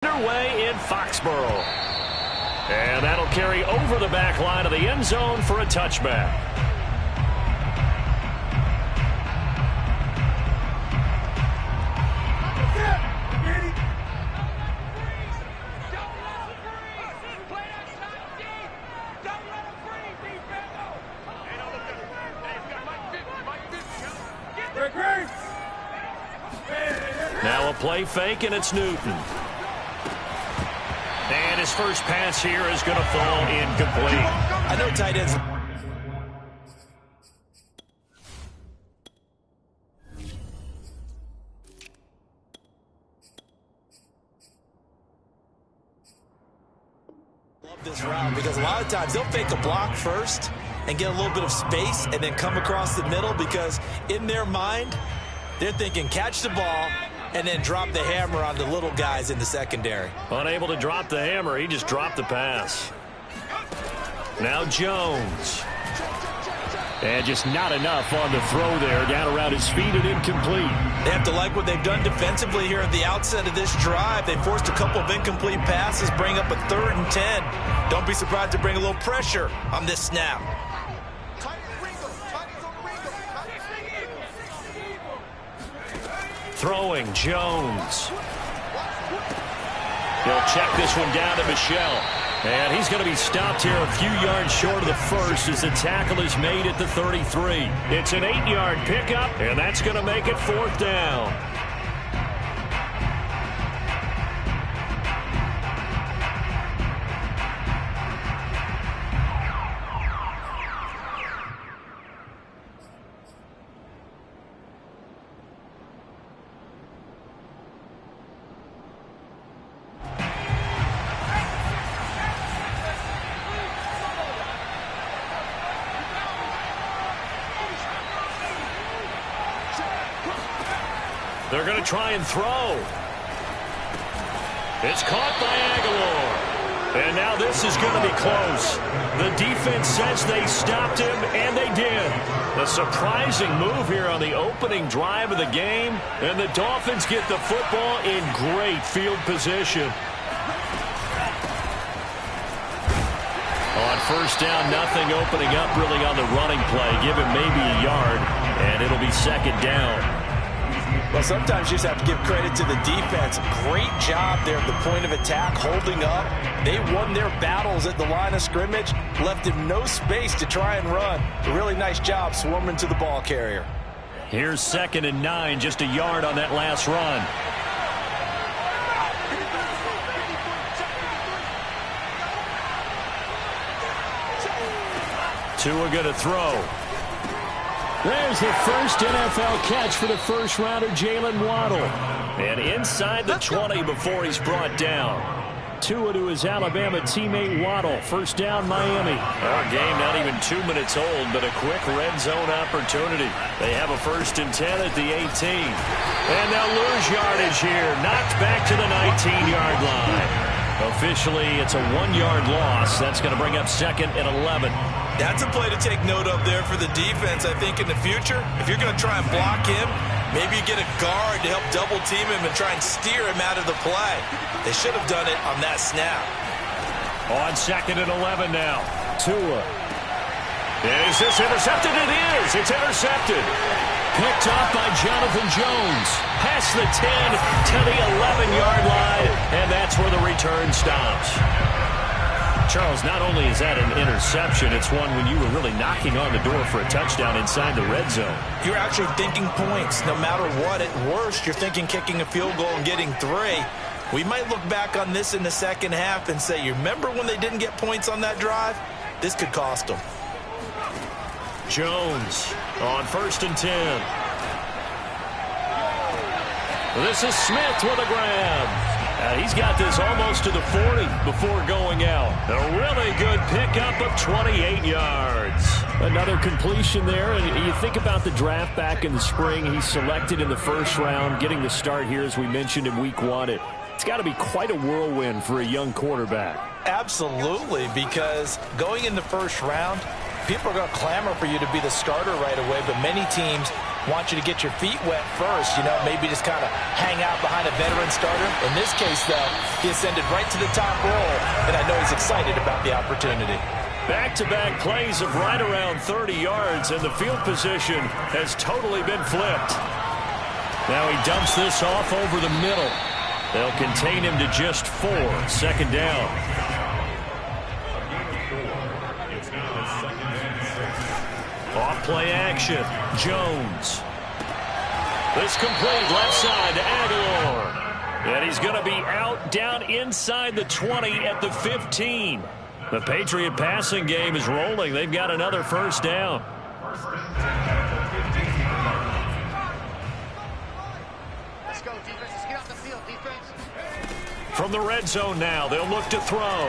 Underway in Foxborough. And that'll carry over the back line of the end zone for a touchback. Now a play fake, and it's Newton. And his first pass here is going to fall incomplete. I know tight ends. Love this route because a lot of times they'll fake a block first and get a little bit of space and then come across the middle because in their mind, they're thinking catch the ball and then drop the hammer on the little guys in the secondary. Unable to drop the hammer, he just dropped the pass. Now Jones. And just not enough on the throw there. Down around his feet and incomplete. They have to like what they've done defensively here at the outset of this drive. They forced a couple of incomplete passes, bring up a 3rd and 10. Don't be surprised to bring a little pressure on this snap. Throwing, Jones. He'll check this one down to Michel. And he's going to be stopped here a few yards short of the first as the tackle is made at the 33. It's an 8-yard pickup, and that's going to make it 4th down. They're going to try and throw. It's caught by Aguilar. And now this is going to be close. The defense says they stopped him, and they did. A surprising move here on the opening drive of the game. And the Dolphins get the football in great field position. On first down, nothing opening up really on the running play. Give him maybe a yard, and it'll be 2nd down. Well, sometimes you just have to give credit to the defense. Great job there at the point of attack, holding up. They won their battles at the line of scrimmage, left him no space to try and run. A really nice job swarming to the ball carrier. Here's 2nd and 9, just a yard on that last run. Tua going to throw. There's the first NFL catch for the first rounder, Jalen Waddle. And inside the 20 before he's brought down. Tua to his Alabama teammate Waddle. First down, Miami. Our game not even 2 minutes old, but a quick red zone opportunity. They have a 1st and 10 at the 18. And they'll lose yardage here. Knocked back to the 19-yard line. Officially, it's a 1-yard loss. That's going to bring up 2nd and 11. That's a play to take note of there for the defense, I think, in the future. If you're going to try and block him, maybe you get a guard to help double-team him and try and steer him out of the play. They should have done it on that snap. On 2nd and 11 now. Tua. Is this intercepted? It is. It's intercepted. Picked off by Jonathan Jones. Past the 10 to the 11-yard line, and that's where the return stops. Charles, not only is that an interception, it's one when you were really knocking on the door for a touchdown inside the red zone. You're actually thinking points. No matter what, at worst, you're thinking kicking a field goal and getting 3. We might look back on this in the second half and say, you remember when they didn't get points on that drive? This could cost them. Jones on 1st and 10. This is Smith with a grab. He's got this almost to the 40 before going out. A really good pickup of 28 yards. Another completion there, and you think about the draft back in the spring. He's selected in the 1st round, getting the start here, as we mentioned, in week 1. It's got to be quite a whirlwind for a young quarterback. Absolutely, because going in the 1st round, people are going to clamor for you to be the starter right away, but many teams want you to get your feet wet first, you know, maybe just kind of hang out behind a veteran starter. In this case, though, he ascended right to the top role, and I know he's excited about the opportunity. Back-to-back plays of right around 30 yards, and the field position has totally been flipped. Now he dumps this off over the middle. They'll contain him to just 4. Second down. Off play action. Jones. This complete left side to Aguilar. And he's going to be out down inside the 20 at the 15. The Patriot passing game is rolling. They've got another first down. Let's go, defense. Let's get off the field, defense. From the red zone now, they'll look to throw.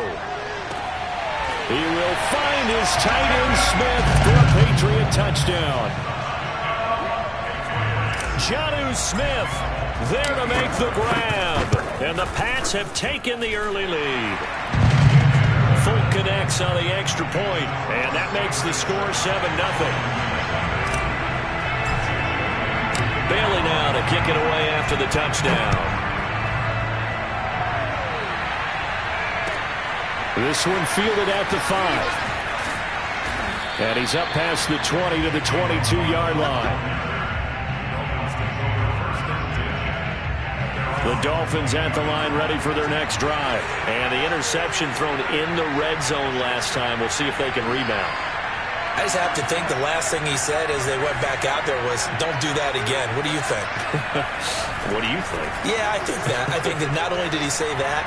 He will find his tight end Smith for a Patriot touchdown. Jonnu Smith there to make the grab. And the Pats have taken the early lead. Folk connects on the extra point, and that makes the score 7-0. Bailey now to kick it away after the touchdown. This one fielded at the 5. And he's up past the 20 to the 22-yard line. The Dolphins at the line ready for their next drive. And the interception thrown in the red zone last time. We'll see if they can rebound. I just have to think the last thing he said as they went back out there was, don't do that again. What do you think? What do you think? Yeah, I think that. I think that not only did he say that,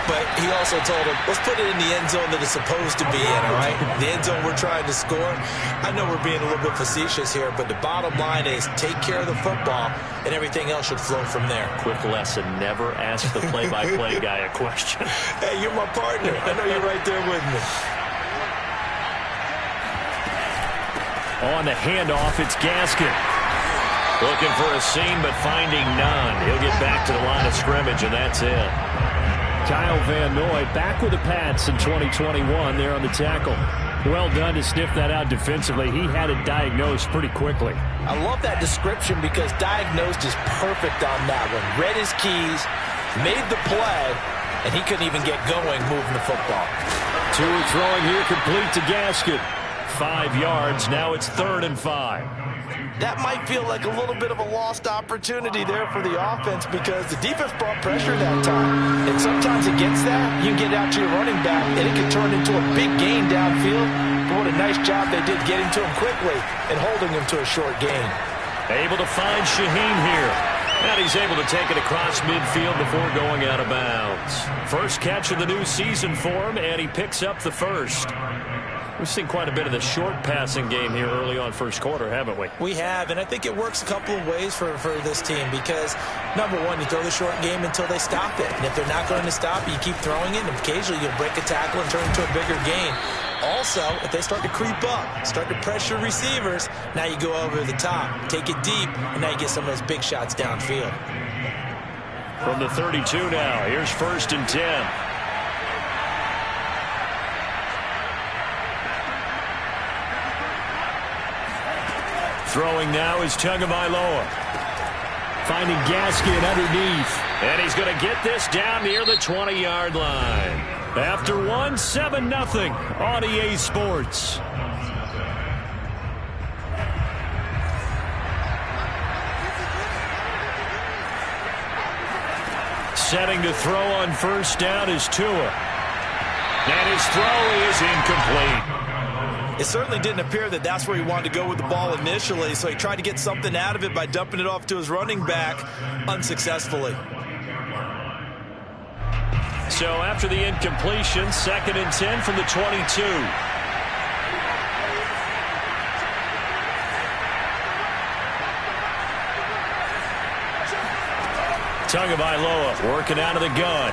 but he also told him, let's put it in the end zone that it's supposed to be in, all right? The end zone we're trying to score. I know we're being a little bit facetious here, but the bottom line is take care of the football, and everything else should flow from there. Quick lesson, never ask the play-by-play guy a question. Hey, you're my partner. I know you're right there with me. On the handoff, it's Gaskin. Looking for a seam, but finding none. He'll get back to the line of scrimmage, and that's it. Kyle Van Noy back with the Pats in 2021 there on the tackle. Well done to sniff that out defensively. He had it diagnosed pretty quickly. I love that description because diagnosed is perfect on that one. Read his keys, made the play, and he couldn't even get going moving the football. Tua throwing here complete to Gaskin. 5 yards. Now it's 3rd and 5. That might feel like a little bit of a lost opportunity there for the offense because the defense brought pressure that time. And sometimes against that, you can get out to your running back, and it can turn into a big gain downfield. But what a nice job they did getting to him quickly and holding him to a short gain. Able to find Shaheen here. And he's able to take it across midfield before going out of bounds. First catch of the new season for him, and he picks up the first. We've seen quite a bit of the short passing game here early on first quarter, haven't we? We have, and I think it works a couple of ways for this team because, number one, you throw the short game until they stop it. And if they're not going to stop, you keep throwing it, and occasionally you'll break a tackle and turn it into a bigger gain. Also, if they start to creep up, start to pressure receivers, now you go over the top, take it deep, and now you get some of those big shots downfield. From the 32 now, here's 1st and 10. Throwing now is Tagovailoa. Finding Gaskin underneath. And he's going to get this down near the 20-yard line. After one, 7-0 on EA Sports. Setting to throw on first down is Tua. And his throw is incomplete. It certainly didn't appear that that's where he wanted to go with the ball initially, so he tried to get something out of it by dumping it off to his running back unsuccessfully. So after the incompletion, 2nd and 10 from the 22. Tagovailoa working out of the gun.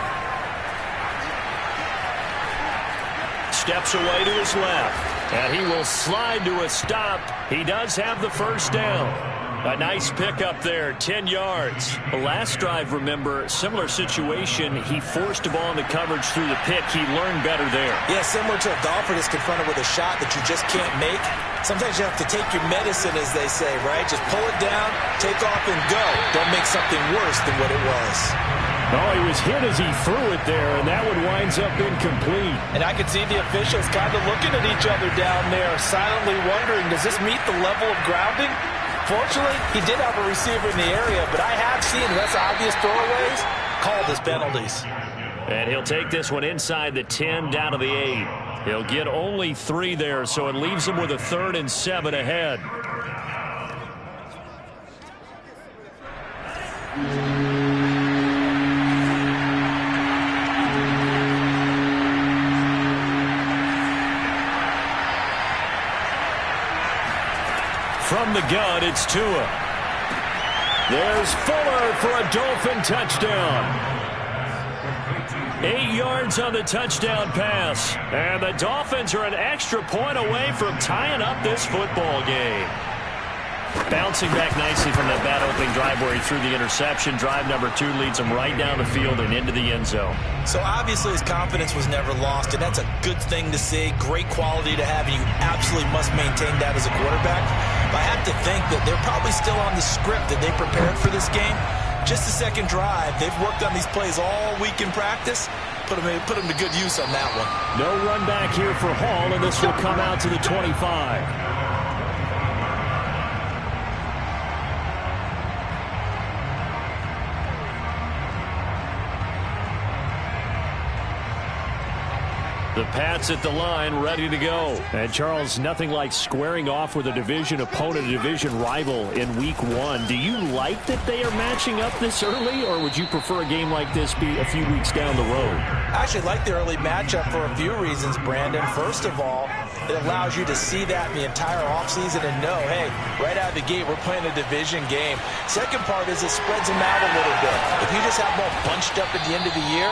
Steps away to his left. And he will slide to a stop. He does have the first down. A nice pickup there, 10 yards. The last drive, remember, similar situation. He forced a ball into coverage through the pick. He learned better there. Yeah, similar to a golfer that's confronted with a shot that you just can't make. Sometimes you have to take your medicine, as they say, right? Just pull it down, take off, and go. Don't make something worse than what it was. Oh, he was hit as he threw it there, and that one winds up incomplete. And I could see the officials kind of looking at each other down there, silently wondering, does this meet the level of grounding? Fortunately, he did have a receiver in the area, but I have seen less obvious throwaways called as penalties. And he'll take this one inside the 10, down to the 8. He'll get only 3 there, so it leaves him with a 3rd and 7 ahead. From the gun, it's Tua. There's Fuller for a Dolphin touchdown. 8 yards on the touchdown pass. And the Dolphins are an extra point away from tying up this football game. Bouncing back nicely from that bad opening drive where he threw the interception. Drive number 2 leads him right down the field and into the end zone. So obviously his confidence was never lost, and that's a good thing to see. Great quality to have, and you absolutely must maintain that as a quarterback. But I have to think that they're probably still on the script that they prepared for this game. Just the second drive. They've worked on these plays all week in practice. Put them to good use on that one. No run back here for Hall, and this will come out to the 25. The Pats at the line, ready to go. And, Charles, nothing like squaring off with a division opponent, a division rival in Week 1. Do you like that they are matching up this early, or would you prefer a game like this be a few weeks down the road? I actually like the early matchup for a few reasons, Brandon. First of all, it allows you to see that in the entire offseason and know, hey, right out of the gate, we're playing a division game. Second part is it spreads them out a little bit. If you just have them all bunched up at the end of the year,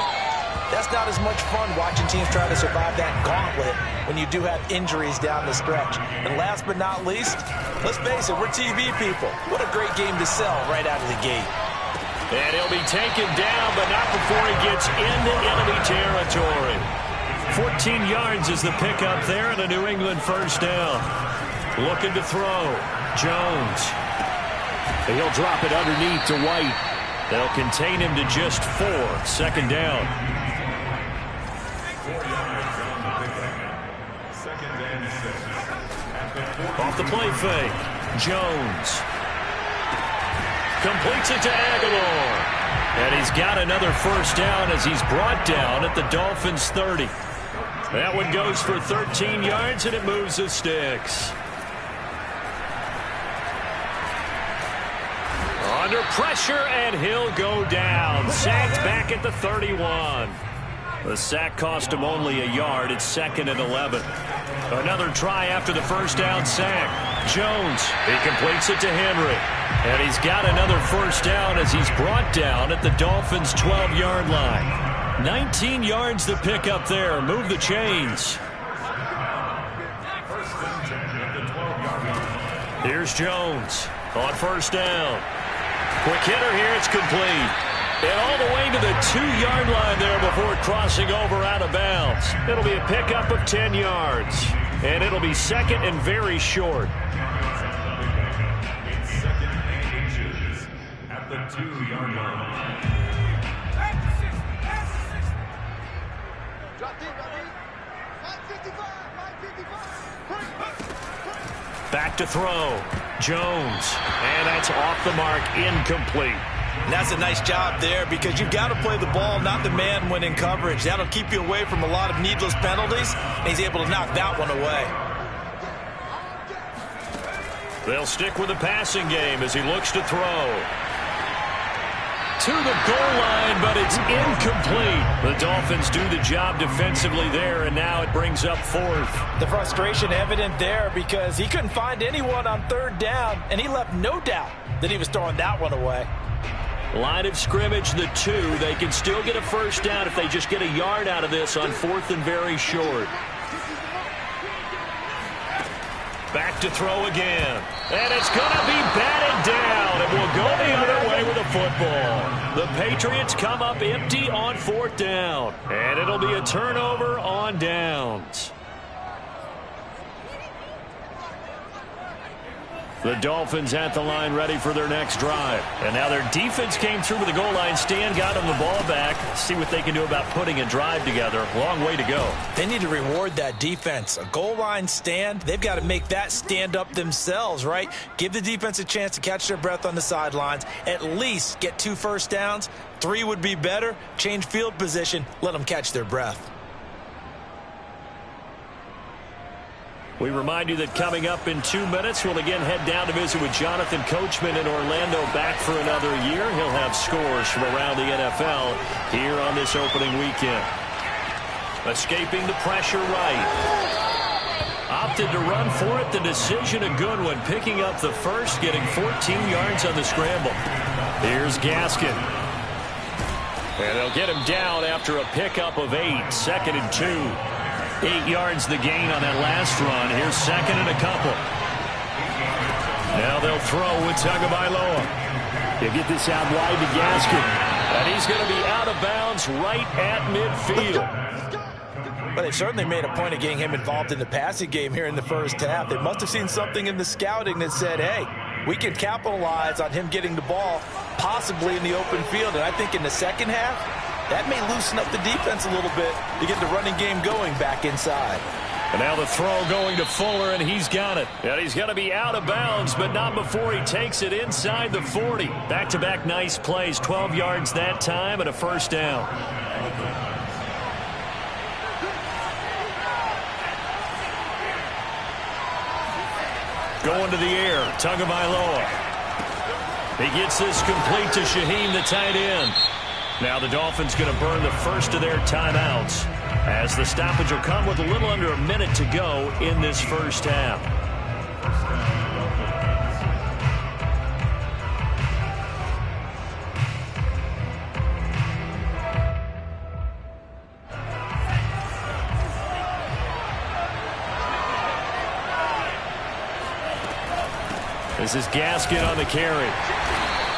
that's not as much fun watching teams try to survive that gauntlet when you do have injuries down the stretch. And last but not least, let's face it, we're TV people. What a great game to sell right out of the gate. And he'll be taken down, but not before he gets into enemy territory. 14 yards is the pickup there, and a New England first down. Looking to throw. Jones. And he'll drop it underneath to White. They'll contain him to just 4. Second down. Off the play fake. Jones. Completes it to Aguilar. And he's got another first down as he's brought down at the Dolphins' 30. That one goes for 13 yards, and it moves the sticks. Under pressure, and he'll go down. Sacked back at the 31. The sack cost him only a yard. It's 2nd and 11. Another try after the first down sack. Jones, he completes it to Henry. And he's got another first down as he's brought down at the Dolphins' 12-yard line. 19 yards to pick up there. Move the chains. Here's Jones on first down. Quick hitter here. It's complete. And all the way to the 2-yard line there before crossing over out of bounds. It'll be a pickup of 10 yards. And it'll be 2nd and very short. At the 2-yard line. Back to throw. Jones. And that's off the mark. Incomplete. And that's a nice job there because you've got to play the ball, not the man when in coverage. That'll keep you away from a lot of needless penalties, and he's able to knock that one away. They'll stick with the passing game as he looks to throw. To the goal line, but it's incomplete. The Dolphins do the job defensively there, and now it brings up 4th. The frustration evident there because he couldn't find anyone on 3rd down, and he left no doubt that he was throwing that one away. Line of scrimmage, the 2. They can still get a first down if they just get a yard out of this on 4th and very short. Back back to throw again. And it's going to be batted down. It will go the other way with a football. The Patriots come up empty on 4th down. And it'll be a turnover on downs. The Dolphins at the line ready for their next drive. And now their defense came through with a goal line stand, got them the ball back. See what they can do about putting a drive together. Long way to go. They need to reward that defense. A goal line stand, they've got to make that stand up themselves, right? Give the defense a chance to catch their breath on the sidelines. At least get 2 first downs. 3 would be better. Change field position. Let them catch their breath. We remind you that coming up in 2 minutes, we'll again head down to visit with Jonathan Coachman in Orlando, back for another year. He'll have scores from around the NFL here on this opening weekend. Escaping the pressure right. Opted to run for it. The decision a good one. Picking up the first, getting 14 yards on the scramble. Here's Gaskin. And they'll get him down after a pickup of 8. 2nd and 2. 8 yards the gain on that last run. Here's 2nd and a couple. Now they'll throw with Tagovailoa. They get this out wide to Gaskin. And he's going to be out of bounds right at midfield. But they've certainly made a point of getting him involved in the passing game here in the first half. They must have seen something in the scouting that said, hey, we can capitalize on him getting the ball possibly in the open field. And I think in the second half, that may loosen up the defense a little bit to get the running game going back inside. And now the throw going to Fuller, and he's got it. And he's going to be out of bounds, but not before he takes it inside the 40. Back-to-back nice plays, 12 yards that time and a first down. Going to the air, Tagovailoa. He gets this complete to Shaheen, the tight end. Now the Dolphins going to burn the first of their timeouts as the stoppage will come with a little under a minute to go in this first half. This is Gaskin on the carry.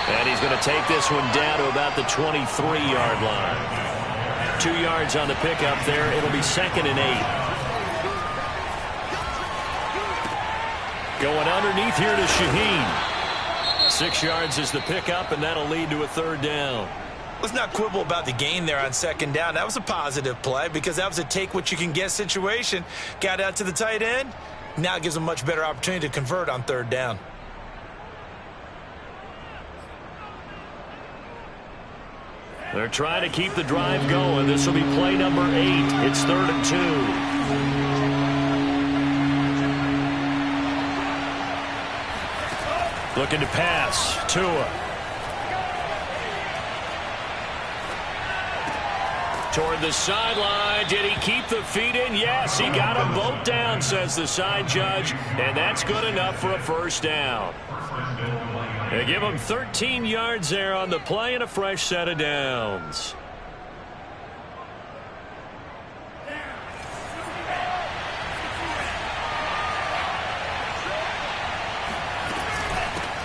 And he's going to take this one down to about the 23-yard line. 2 yards on the pickup there. It'll be 2nd and 8. Going underneath here to Shaheen. 6 yards is the pickup, and that'll lead to a 3rd down. Let's not quibble about the gain there on 2nd down. That was a positive play because that was a take-what-you-can-get situation. Got out to the tight end. Now it gives them a much better opportunity to convert on 3rd down. They're trying to keep the drive going. This will be play number 8. It's 3rd and 2. Looking to pass. Tua. Toward the sideline. Did he keep the feet in? Yes, he got them both down, says the side judge. And that's good enough for a first down. They give him 13 yards there on the play and a fresh set of downs.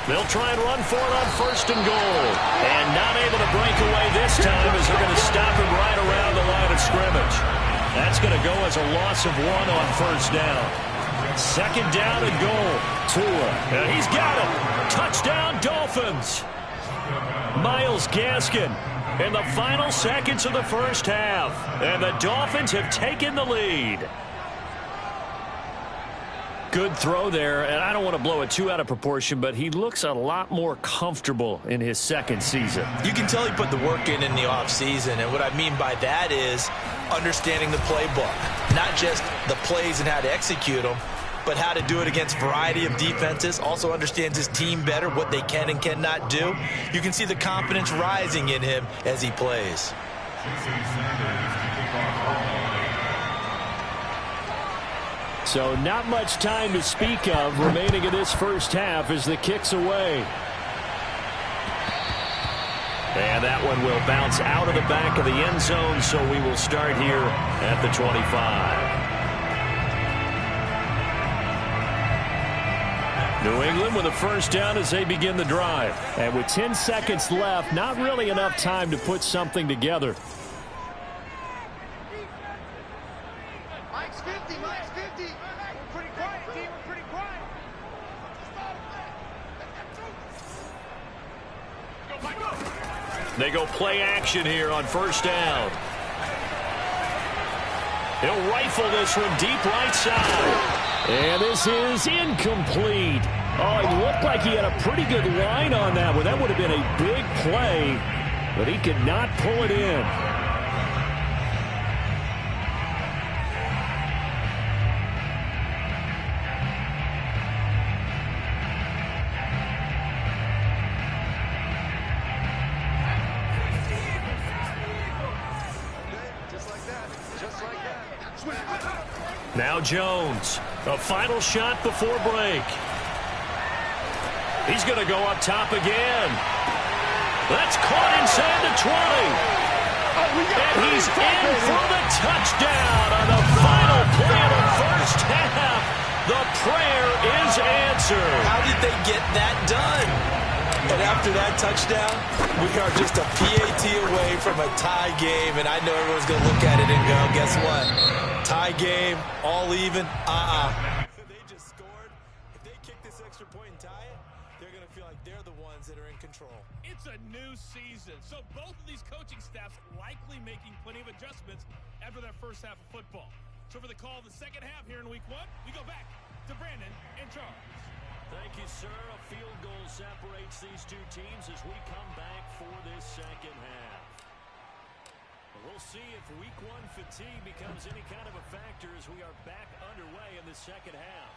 They'll try and run for it on 1st and goal. And not able to break away this time as they're going to stop him right around the line of scrimmage. That's going to go as a loss of 1 on 1st down. 2nd down and goal. Tua. And he's got it. Touchdown, Dolphins. Myles Gaskin in the final seconds of the first half. And the Dolphins have taken the lead. Good throw there, and I don't want to blow it too out of proportion, but he looks a lot more comfortable in his 2nd season. You can tell he put the work in the offseason, and what I mean by that is understanding the playbook. Not just the plays and how to execute them, but how to do it against a variety of defenses. Also understands his team better, what they can and cannot do. You can see the confidence rising in him as he plays. So not much time to speak of remaining in this first half as the kick's away. And that one will bounce out of the back of the end zone, so we will start here at the 25. New England with a first down as they begin the drive. And with 10 seconds left, not really enough time to put something together. Mike's 50, Mike's 50. We're pretty quiet, team. We're pretty quiet. They go play action here on first down. He'll rifle this one deep right side. And this is incomplete. Oh, it looked like he had a pretty good line on that one. That would have been a big play, but he could not pull it in. Now Jones, a final shot before break. He's going to go up top again. That's caught inside the 20. And he's in for the touchdown on the final play of the first half. The prayer is answered. How did they get that done? And after that touchdown, we are just a PAT away from a tie game. And I know everyone's going to look at it and go, guess what? Tie game, all even, They just scored. If they kick this extra point and tie it, they're going to feel like they're the ones that are in control. It's a new season, so both of these coaching staffs likely making plenty of adjustments after that first half of football. So for the call of the second half here in week 1, we go back to Brandon and Charles. Thank you, sir. A field goal separates these two teams as we come back for this second half. We'll see if week 1 fatigue becomes any kind of a factor as we are back underway in the second half.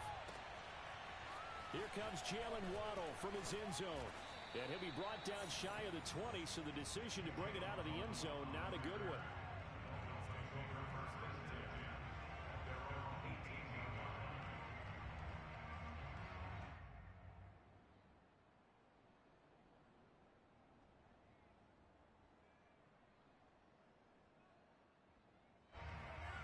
Here comes Jaylen Waddle from his end zone. And he'll be brought down shy of the 20, so the decision to bring it out of the end zone, not a good one.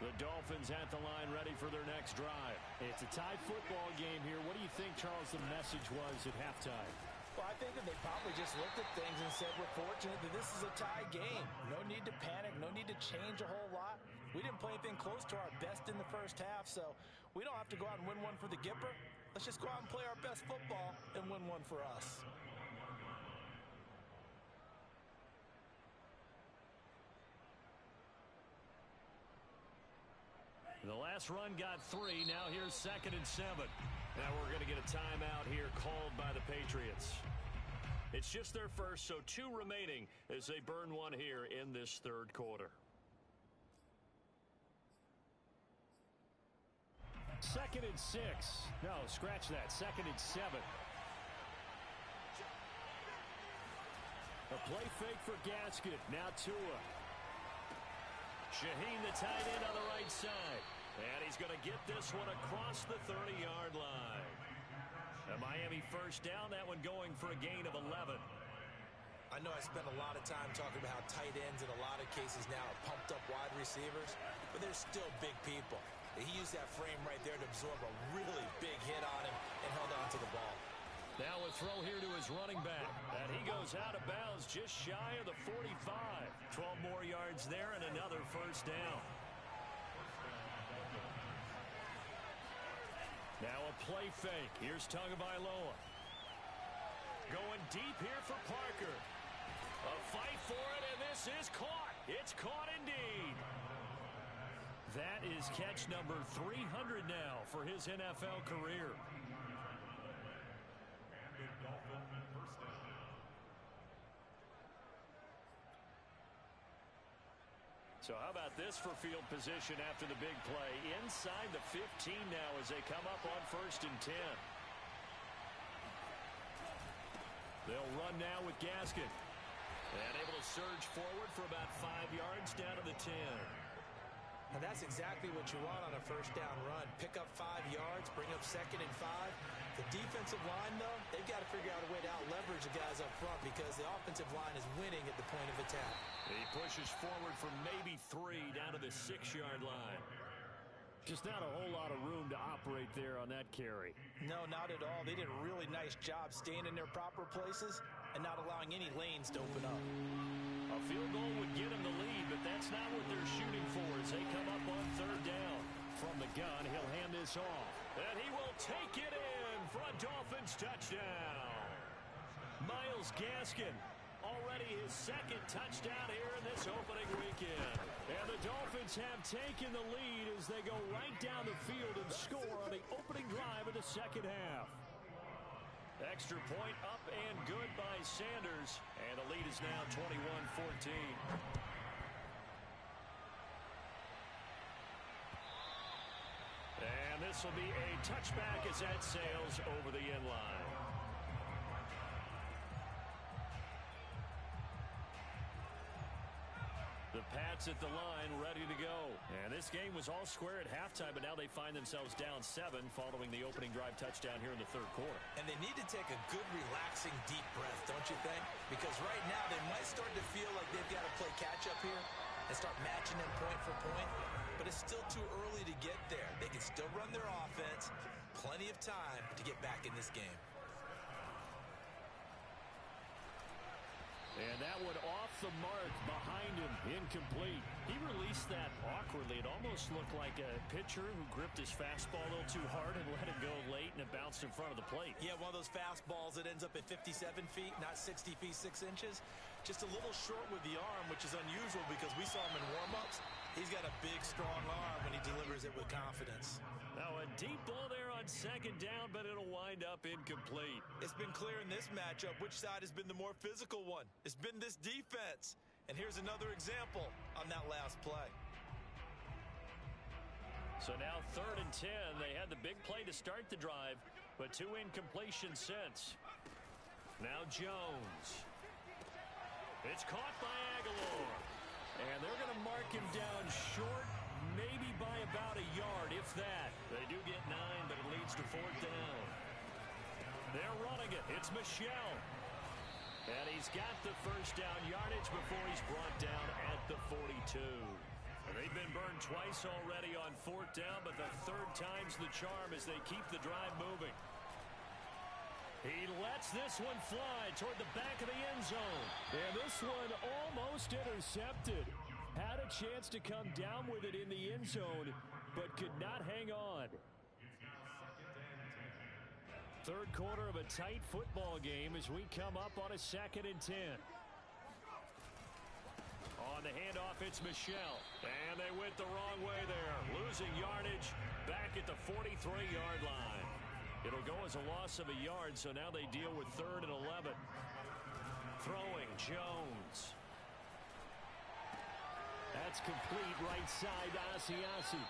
The Dolphins at the line ready for their next drive. It's a tie football game here. What do you think, Charles, the message was at halftime? Well, I think that they probably just looked at things and said, we're fortunate that this is a tie game. No need to panic. No need to change a whole lot. We didn't play anything close to our best in the first half, so we don't have to go out and win one for the Gipper. Let's just go out and play our best football and win one for us. The last run got 3. Now here's 2nd and 7. Now we're going to get a timeout here called by the Patriots. It's just their first, so 2 remaining as they burn one here in this third quarter. 2nd and 6. No, scratch that. 2nd and 7. A play fake for Gaskin. Now Tua. Shaheen, the tight end, on the right side. And he's going to get this one across the 30-yard line. A Miami first down, that one going for a gain of 11. I know I spent a lot of time talking about how tight ends in a lot of cases now are pumped up wide receivers, but they're still big people. He used that frame right there to absorb a really big hit on him and held on to the ball. Now a throw here to his running back. And he goes out of bounds just shy of the 45. 12 more yards there and another first down. Now a play fake. Here's Tagovailoa. Going deep here for Parker. A fight for it, and this is caught. It's caught indeed. That is catch number 300 now for his NFL career. So how about this for field position after the big play? Inside the 15 now as they come up on 1st and 10. They'll run now with Gaskin. And able to surge forward for about 5 yards down to the 10. And that's exactly what you want on a first down run. Pick up 5 yards, bring up 2nd and 5. The defensive line, though, they've got to figure out a way to out-leverage the guys up front because the offensive line is winning at the point of attack. He pushes forward for maybe 3 down to the 6-yard line. Just not a whole lot of room to operate there on that carry. No, not at all. They did a really nice job staying in their proper places and not allowing any lanes to open up. A field goal would get them the lead, but that's not what they're shooting for as they come up on third down. From the gun, he'll hand this off. And he will take it in for a Dolphins touchdown. Myles Gaskin, already his second touchdown here in this opening weekend. And the Dolphins have taken the lead as they go right down the field and score on the opening drive of the second half. Extra point up and good by Sanders. And the lead is now 21-14. And this will be a touchback as that sails over the end line. The Pats at the line, ready to go. And this game was all square at halftime, but now they find themselves down 7 following the opening drive touchdown here in the third quarter. And they need to take a good, relaxing, deep breath, don't you think? Because right now they might start to feel like they've got to play catch-up here and start matching them point for point. But it's still too early to get there. They can still run their offense. Plenty of time to get back in this game. And that one off the mark behind him, incomplete. He released that awkwardly. It almost looked like a pitcher who gripped his fastball a little too hard and let it go late, and it bounced in front of the plate. Yeah, one of those fastballs that ends up at 57 feet, not 60 feet, 6 inches. Just a little short with the arm, which is unusual because we saw him in warm-ups. He's got a big, strong arm when he delivers it with confidence. Now a deep ball there on second down, but it'll wind up incomplete. It's been clear in this matchup which side has been the more physical one. It's been this defense. And here's another example on that last play. So now 3rd and 10. They had the big play to start the drive, but 2 incompletions since. Now Jones. It's caught by Aguilar. And they're going to mark him down short, maybe by about a yard, if that. They do get 9, but it leads to 4th down. They're running it. It's Michel. And he's got the first down yardage before he's brought down at the 42. They've been burned twice already on 4th down, but the 3rd time's the charm as they keep the drive moving. He lets this one fly toward the back of the end zone. And this one almost intercepted. Had a chance to come down with it in the end zone, but could not hang on. 3rd quarter of a tight football game as we come up on a 2nd and 10. On the handoff, it's Michel. And they went the wrong way there. Losing yardage back at the 43-yard line. It'll go as a loss of a yard, so now they deal with 3rd and 11. Throwing, Jones. That's complete right side to Asiasi.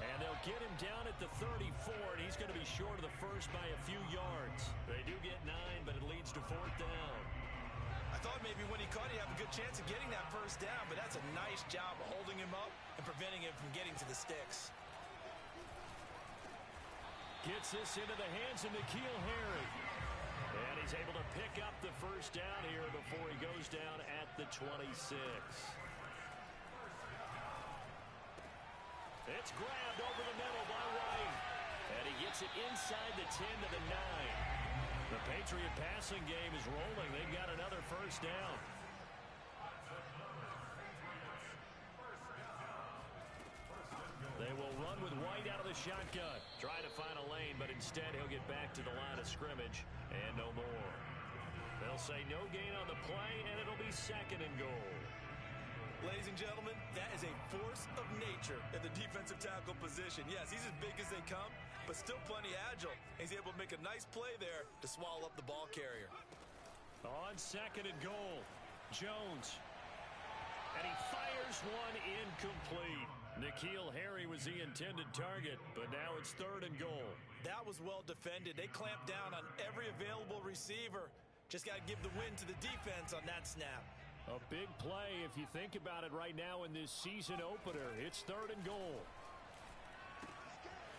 And they'll get him down at the 34, and he's going to be short of the first by a few yards. They do get 9, but it leads to 4th down. I thought maybe when he caught it, he'd have a good chance of getting that first down, but that's a nice job of holding him up and preventing him from getting to the sticks. Gets this into the hands of N'Keal Harry. And he's able to pick up the first down here before he goes down at the 26. It's grabbed over the middle by White. And he gets it inside the 10 to the 9. The Patriot passing game is rolling. They've got another first down. They will run with White out of the shotgun. Try to find a lane, but instead he'll get back to the line of scrimmage and no more. They'll say no gain on the play, and it'll be 2nd and goal. Ladies and gentlemen, that is a force of nature at the defensive tackle position. Yes, he's as big as they come, but still plenty agile. He's able to make a nice play there to swallow up the ball carrier. On 2nd and goal, Jones. And he fires one incomplete. N'Keal Harry was the intended target, but now it's 3rd and goal. That was well defended. They clamped down on every available receiver. Just got to give the win to the defense on that snap. A big play if you think about it right now in this season opener. It's 3rd and goal.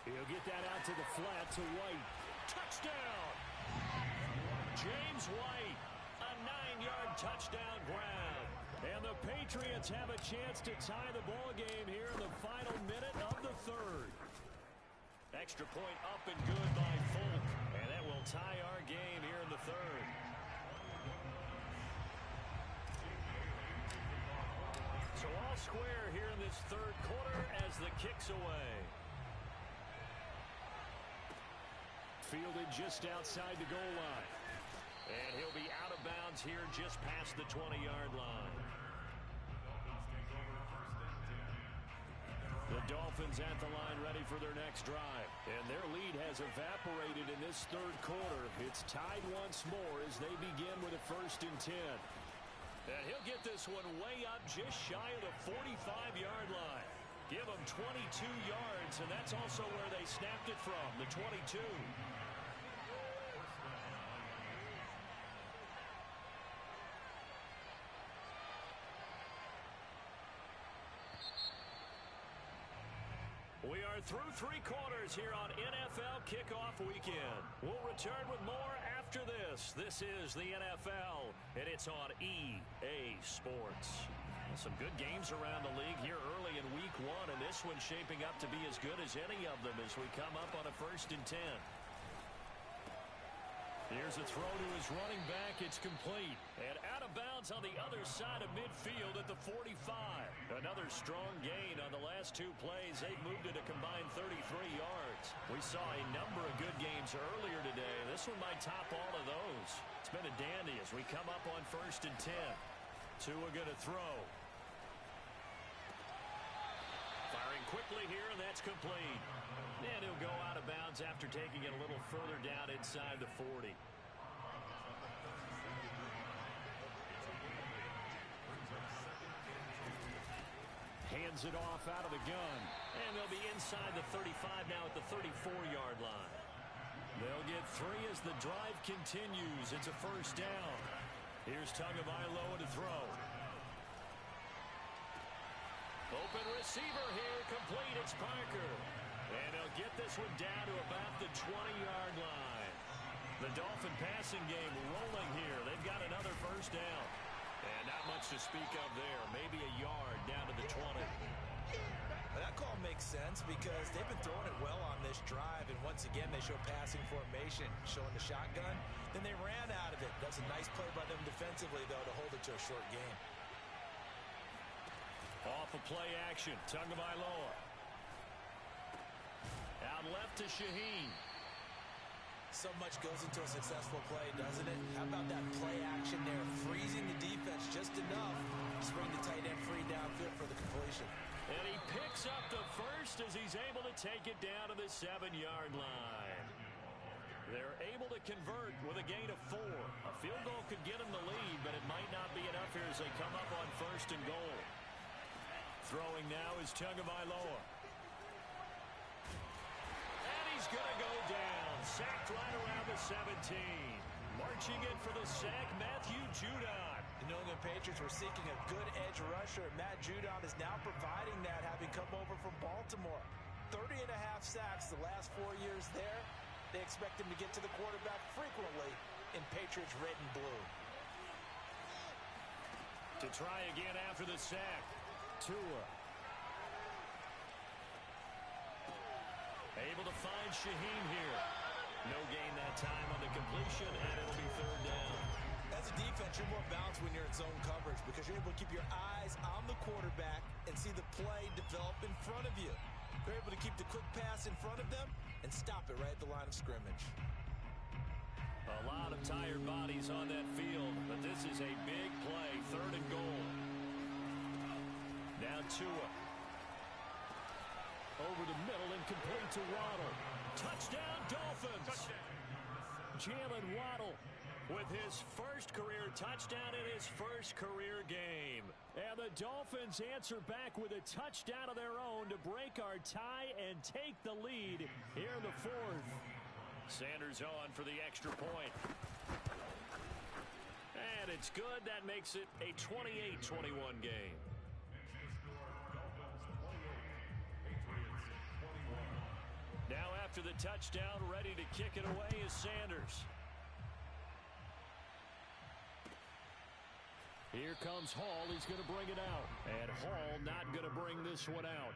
He'll get that out to the flat to White. Touchdown! James White, a 9-yard touchdown grab. And the Patriots have a chance to tie the ball game here in the final minute of the 3rd. Extra point up and good by Folk. And that will tie our game here in the third. So all square here in this third quarter as the kick's away. Fielded just outside the goal line. And he'll be out of bounds here just past the 20-yard line. The Dolphins at the line ready for their next drive. And their lead has evaporated in this third quarter. It's tied once more as they begin with a 1st and 10. And he'll get this one way up just shy of the 45-yard line. Give them 22 yards, and that's also where they snapped it from, the 22. We are through 3 quarters here on NFL Kickoff Weekend. We'll return with more after this. This is the NFL, and it's on EA Sports. Some good games around the league here early in Week 1, and this one's shaping up to be as good as any of them as we come up on a 1st and 10. Here's a throw to his running back. It's complete. And out of bounds on the other side of midfield at the 45. Another strong gain on the last 2 plays. They moved it a combined 33 yards. We saw a number of good games earlier today. This one might top all of those. It's been a dandy as we come up on 1st and 10. Tua going to throw. Firing quickly here, and that's complete. And he'll go out of bounds after taking it a little further down inside the 40. Hands it off out of the gun. And they'll be inside the 35 now at the 34-yard line. They'll get 3 as the drive continues. It's a 1st down. Here's Tagovailoa to throw. Open receiver here, complete. It's Parker. And they'll get this one down to about the 20-yard line. The Dolphin passing game rolling here. They've got another 1st down. And not much to speak of there. Maybe a yard down to the 20. That call makes sense because they've been throwing it well on this drive. And once again, they show passing formation, showing the shotgun. Then they ran out of it. That's a nice play by them defensively, though, to hold it to a short game. Off of play action, Tagovailoa. Out left to Shaheen. So much goes into a successful play, doesn't it? How about that play action there? Freezing the defense just enough to bring the tight end free downfield for the completion. And he picks up the 1st as he's able to take it down to the 7-yard line. They're able to convert with a gain of 4. A field goal could get them the lead, but it might not be enough here as they come up on 1st and goal. Throwing now is Tagovailoa. And he's going to go down. Sacked right around the 17. Marching in for the sack, Matthew Judon. The New England Patriots were seeking a good edge rusher. Matt Judon is now providing that, having come over from Baltimore. 30.5 sacks the last 4 years there. They expect him to get to the quarterback frequently in Patriots red and blue. To try again after the sack. Tua. Able to find Shaheen here. No gain that time on the completion, and it'll be 3rd down. As a defense, you're more balanced when you're in zone coverage because you're able to keep your eyes on the quarterback and see the play develop in front of you. They're able to keep the quick pass in front of them and stop it right at the line of scrimmage. A lot of tired bodies on that field, but this is a big play, 3rd and goal. Now Tua. Over the middle and complete to Waddle. Touchdown, Dolphins. Jalen Waddle with his 1st career touchdown in his 1st career game. And the Dolphins answer back with a touchdown of their own to break our tie and take the lead here in the 4th. Sanders on for the extra point. And it's good. That makes it a 28-21 game. Now after the touchdown, ready to kick it away is Sanders. Here comes Hall. He's going to bring it out. And Hall not going to bring this one out.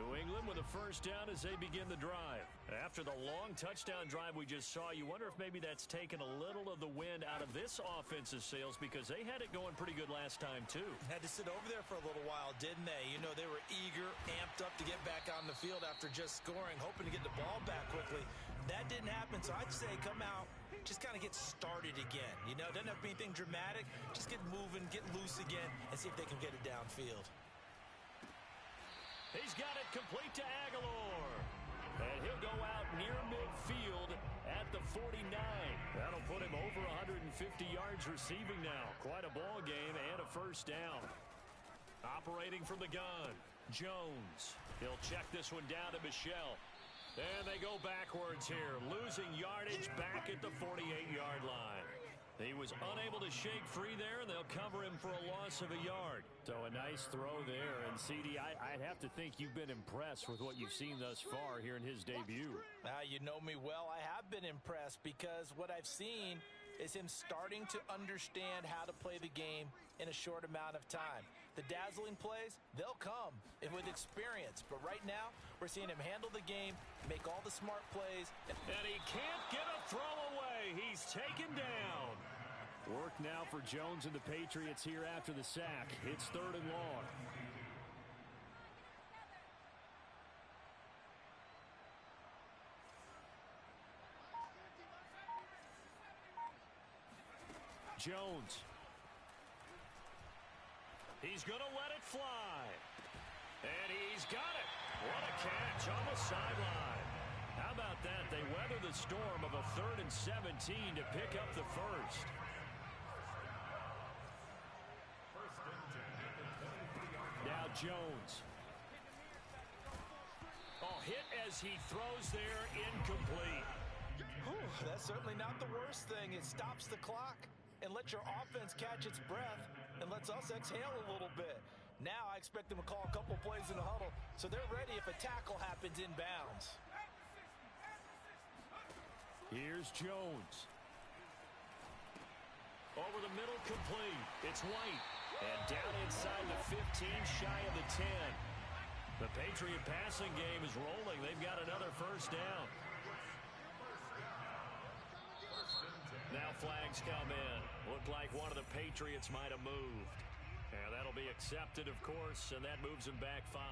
New England with a first down as they begin the drive. After the long touchdown drive we just saw, you wonder if maybe that's taken a little of the wind out of this offensive sails because they had it going pretty good last time too. Had to sit over there for a little while, didn't they? You know, they were eager, amped up to get back on the field after just scoring, hoping to get the ball back quickly. That didn't happen, so I'd say come out, just kind of get started again. You know, doesn't have to be anything dramatic. Just get moving, get loose again, and see if they can get it downfield. He's got it complete to Aguilar. And he'll go out near midfield at the 49. That'll put him over 150 yards receiving now. Quite a ball game and a first down. Operating from the gun, Jones. He'll check this one down to Michel. And they go backwards here, losing yardage back at the 48-yard line. He was unable to shake free there, and they'll cover him for a loss of a yard. So a nice throw there. And, CD, I'd have to think you've been impressed with what you've seen thus far here in his debut. You know me well. I have been impressed because what I've seen is him starting to understand how to play the game in a short amount of time. The dazzling plays, they'll come with experience. But right now, we're seeing him handle the game, make all the smart plays. And he can't get a throw away. He's taken down. Work now for Jones and the Patriots here after the sack. It's 3rd and long. Jones. He's going to let it fly. And he's got it. What a catch on the sideline. How about that? They weather the storm of a 3rd and 17 to pick up the first. Now Jones. Oh, hit as he throws there, incomplete. Whew, that's certainly not the worst thing. It stops the clock and lets your offense catch its breath and lets us exhale a little bit. Now I expect them to call a couple plays in the huddle so they're ready if a tackle happens inbounds. Here's Jones. Over the middle, complete. It's White. And down inside the 15, shy of the 10. The Patriot passing game is rolling. They've got another first down. Now flags come in. Looked like one of the Patriots might have moved. And that'll be accepted, of course, and that moves him back 5.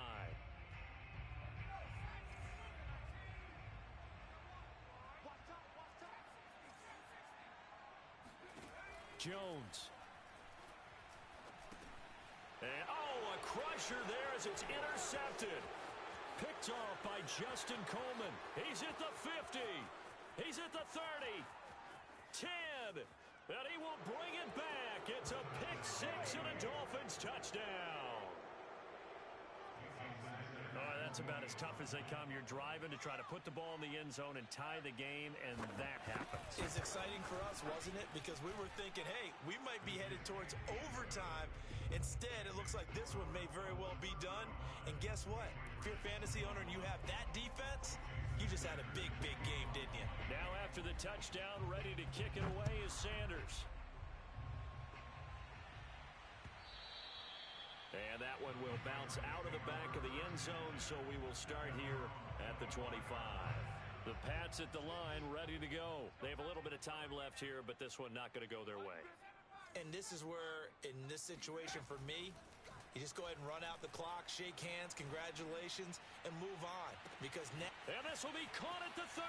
Jones. And, a crusher there as it's intercepted. Picked off by Justin Coleman. He's at the 50. He's at the 30. 10. And he will bring it back. It's a pick 6 and a Dolphins touchdown. Oh, that's about as tough as they come. You're driving to try to put the ball in the end zone and tie the game, and that happens. It's exciting for us, wasn't it? Because we were thinking, hey, we might be headed towards overtime. Instead, it looks like this one may very well be done. And guess what? If you're a fantasy owner and you have that defense, you just had a big, big game, didn't you? Now after the touchdown, ready to kick it away is Sanders. And that one will bounce out of the back of the end zone, so we will start here at the 25. The Pats at the line, ready to go. They have a little bit of time left here, but this one not going to go their way. And this is where, in this situation for me, you just go ahead and run out the clock, shake hands, congratulations, and move on. Because now... And this will be caught at the 30.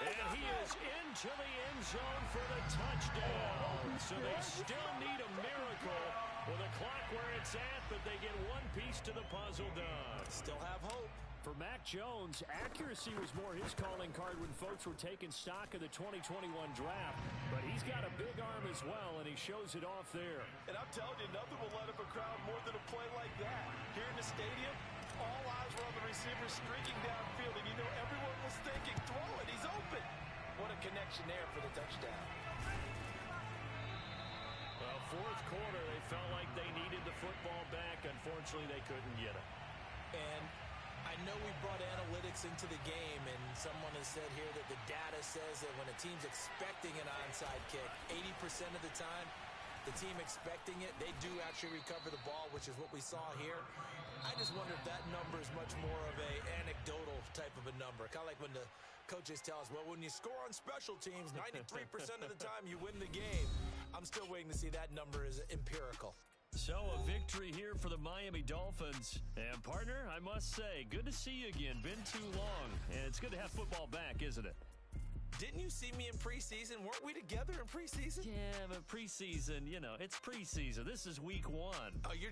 And he is into the end zone for the touchdown. So they still need a miracle with a clock where it's at, but they get one piece to the puzzle done. Still have hope. For Mac Jones, accuracy was more his calling card when folks were taking stock of the 2021 draft. But he's got a big arm as well, and he shows it off there. And I'm telling you, nothing will light up a crowd more than a play like that. Here in the stadium, all eyes were on the receiver streaking downfield, and you know everyone was thinking, throw it, he's open. What a connection there for the touchdown. Well, fourth quarter, they felt like they needed the football back. Unfortunately, they couldn't get it. And I know we brought analytics into the game, and someone has said here that the data says that when a team's expecting an onside kick, 80% of the time, the team expecting it, they do actually recover the ball, which is what we saw here. I just wonder if that number is much more of a anecdotal type of a number. Kind of like when the coaches tell us, well, when you score on special teams, 93% of the time you win the game. I'm still waiting to see that number is empirical. So a victory here for the Miami Dolphins. And partner, I must say, good to see you again. Been too long. And it's good to have football back, isn't it? Didn't you see me in preseason? Weren't we together in preseason? Yeah, but preseason, it's preseason. This is week 1. Oh, you're